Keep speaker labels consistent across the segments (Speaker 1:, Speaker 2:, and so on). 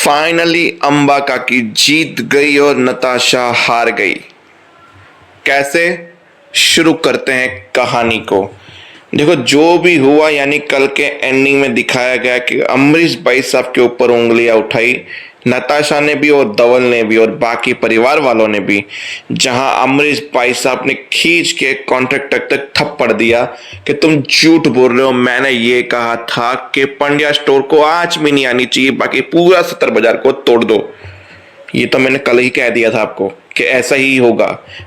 Speaker 1: Finally Amba काकी जीत गई और नताशा हार गई। कैसे? शुरू करते हैं कहानी को। देखो जो भी हुआ, यानी कल के एंडिंग में दिखाया गया कि अमरीश भाई साहब के ऊपर उंगलियां उठाई नताशा ने भी और धवल ने भी और बाकी परिवार वालों ने भी, जहां अमरीश भाई साहब ने खींच के कॉन्ट्रैक्टर तक थप्पड़ दिया कि तुम झूठ बोल रहे हो, मैंने ये कहा था कि पंड्या स्टोर को आज भी नहीं आनी चाहिए, बाकी पूरा 70 बाजार को तोड़ दो। ये तो मैंने कल ही कह दिया था आपको कि ऐसा ही होगा।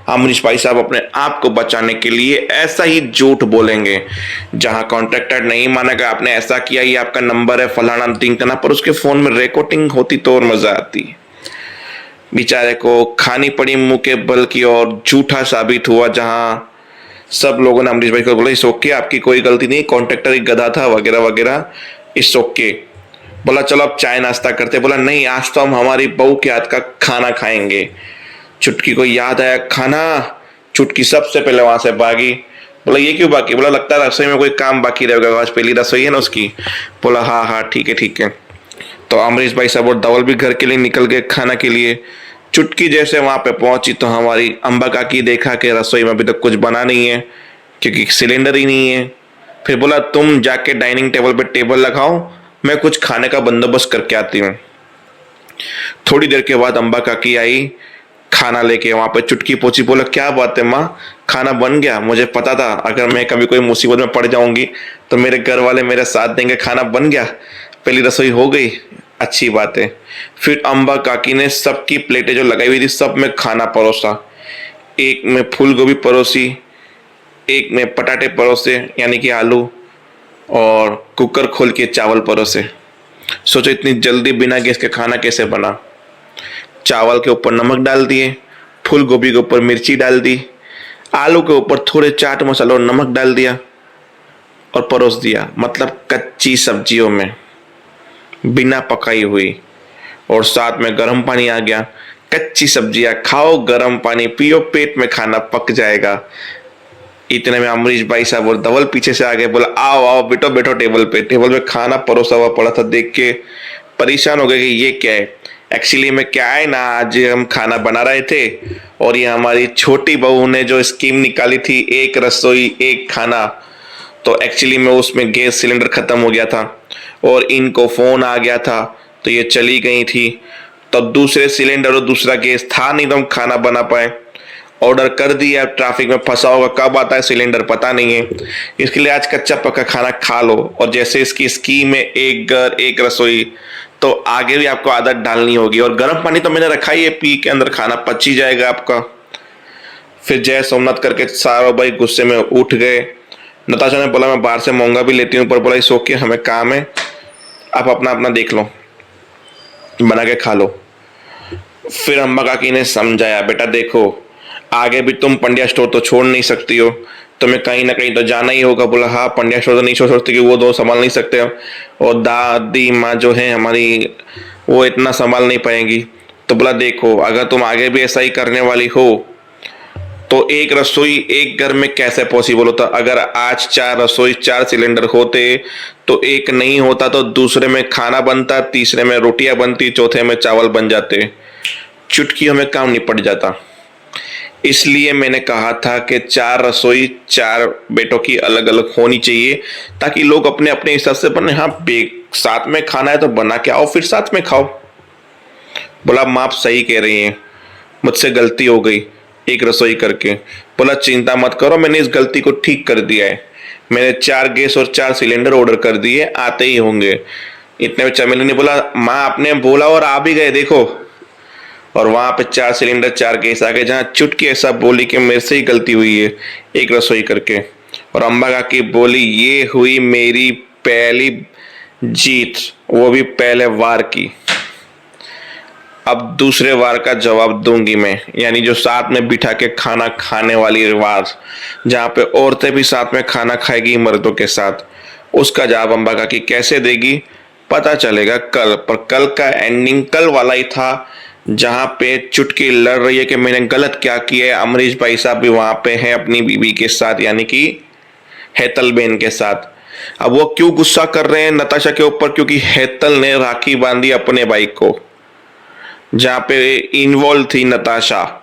Speaker 1: अमरीश भाई साहब अपने आप को बचाने के लिए ऐसा ही झूठ बोलेंगे। जहां कॉन्ट्रैक्टर नहीं मानेगा आपने ऐसा किया, ये आपका नंबर है फलाना ढिंकाना, पर उसके फोन में रिकॉर्डिंग होती तो और मजा आती। बेचारे को खानी पड़ी मुंह के बल की और झूठा साबित हुआ। जहां सब लोगों ने अमरीश भाई को बोला इस ओके, आपकी कोई गलती नहीं, कॉन्ट्रैक्टर ही गधा था वगैरह वगैरह, इस ओके। बोला चलो अब चाय नाश्ता करते। बोला नहीं, आज तो हम हमारी बहू के हाथ का खाना खाएंगे। चुटकी को याद आया खाना, चुटकी सबसे पहले वहां से भागी। बोला ये क्यों बाकी? बोला लगता है रसोई में कोई काम बाकी रहेगा, आज पहली रसोई है ना उसकी। बोला हाँ हाँ ठीक है ठीक है। तो अमरीश भाई साहब और धवल भी घर के लिए निकल गए खाना के लिए। चुटकी जैसे वहां पे पहुंची तो हमारी अंबा काकी देखा कि रसोई में अभी तक कुछ बना नहीं है क्योंकि सिलेंडर ही नहीं है। फिर बोला तुम जाके डाइनिंग टेबल पे टेबल लगाओ, मैं कुछ खाने का बंदोबस्त करके आती हूँ। थोड़ी देर के बाद अंबा काकी आई खाना लेके, वहां पे चुटकी पहुंची। बोला क्या बात है माँ, खाना बन गया? मुझे पता था अगर मैं कभी कोई मुसीबत में पड़ जाऊंगी तो मेरे घर वाले मेरे साथ देंगे। खाना बन गया, पहली रसोई हो गई, अच्छी बात है। फिर अंबा काकी ने सबकी प्लेटें जो लगाई हुई थी सब में खाना परोसा। एक में फूल गोभी परोसी, एक में पटाटे परोसे यानी कि आलू, और कुकर खोल के चावल परोसे। सोचो इतनी जल्दी बिना गैस के खाना कैसे बना। चावल के ऊपर नमक डाल दिए, फूल गोभी के ऊपर मिर्ची डाल दी, आलू के ऊपर थोड़े चाट मसाला और नमक डाल दिया और परोस दिया। मतलब कच्ची सब्जियों में बिना पकाई हुई, और साथ में गर्म पानी आ गया। कच्ची सब्जियां खाओ, गर्म पानी पियो, पेट में खाना पक जाएगा। इतने में अमरीश भाई साहब और धवल पीछे से आ गए। बोला आओ आओ बैठो बैठो टेबल पे। टेबल पे खाना परोसा हुआ पड़ा था, देख के परेशान हो गए कि ये क्या है। एक्चुअली में क्या है ना, आज हम खाना बना रहे थे और ये हमारी छोटी बहू ने जो स्कीम निकाली थी, एक रसोई एक खाना, तो एक्चुअली में उसमें गैस सिलेंडर खत्म हो गया था और इनको फोन आ गया था तो ये चली गई थी। तो दूसरे सिलेंडर और दूसरा गैस था नहीं तो हम खाना बना पाए। ऑर्डर कर दिया, ट्रैफिक में फंसा होगा, कब आता है सिलेंडर पता नहीं है, इसके लिए आज कच्चा पक्का खाना खा लो। और जैसे इसकी स्कीम है एक घर एक रसोई, तो आगे भी आपको आदत डालनी होगी। और गर्म पानी तो मैंने रखा ही है, पी के अंदर खाना पच ही जाएगा आपका। फिर जय सोमनाथ करके सारा भाई गुस्से में उठ गए। नताशा ने बोला मैं बाहर से महंगा भी लेती हूँ, पर बोला इस ओके, हमें काम है, आप अपना अपना देख लो, बना के खा लो। फिर अम्मा काकी ने समझाया बेटा देखो आगे भी तुम पंड्या स्टोर तो छोड़ नहीं सकती हो, तुम्हें कहीं ना कहीं तो जाना ही होगा। बोला हाँ पंड्या स्टोर तो नहीं छोड़ सकती कि वो दो संभाल नहीं सकते हो, और दादी माँ जो है हमारी वो इतना संभाल नहीं पाएंगी। तो बोला देखो अगर तुम आगे भी ऐसा ही करने वाली हो तो एक रसोई एक घर में कैसे पॉसिबल होता। अगर आज 4 रसोई 4 सिलेंडर होते तो एक नहीं होता तो दूसरे में खाना बनता, तीसरे में रोटियां बनती, चौथे में चावल बन जाते, चुटकियों में काम निपट जाता। इसलिए मैंने कहा था कि 4 रसोई 4 बेटों की अलग अलग होनी चाहिए ताकि लोग अपने अपने हिसाब से बने। हाँ साथ में खाना है तो बना के आओ फिर साथ में खाओ। बोला माँ आप सही कह रही हैं, मुझसे गलती हो गई एक रसोई करके। बोला चिंता मत करो, मैंने इस गलती को ठीक कर दिया है, मैंने 4 गैस और 4 सिलेंडर ऑर्डर कर दिए, आते ही होंगे। इतने में चमेली ने बोला माँ आपने बोला और आ भी गए देखो। और वहां पे 4 सिलेंडर 4 गैस आ गए। जहां चुटकी ऐसा बोली कि मेरे से ही गलती हुई है एक रसोई करके। और अम्बा काकी बोली ये हुई मेरी पहली जीत, वो भी पहले वार की। अब दूसरे वार का जवाब दूंगी मैं, यानी जो साथ में बिठा के खाना खाने वाली रिवाज, जहाँ पे औरतें भी साथ में खाना खाएगी मर्दों के साथ, उसका जवाब अम्बा काकी कैसे देगी पता चलेगा कल। पर कल का एंडिंग कल वाला ही था, जहां पे चुटकी लड़ रही है कि मैंने गलत क्या किया है। अमरीश भाई साहब भी वहां पे हैं अपनी बीवी के साथ, यानी कि हेतल बेन के साथ। अब वो क्यों गुस्सा कर रहे हैं नताशा के ऊपर? क्योंकि हेतल ने राखी बांधी अपने भाई को, जहां पे इन्वॉल्व थी नताशा।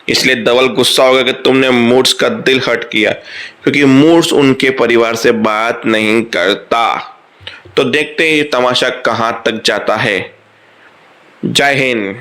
Speaker 1: इसलिए धवल गुस्सा होगा कि तुमने मूड्स का दिल हर्ट किया, क्योंकि मूड्स उनके परिवार से बात नहीं करता। तो देखते हैं ये तमाशा कहां तक जाता है। जय हिंद।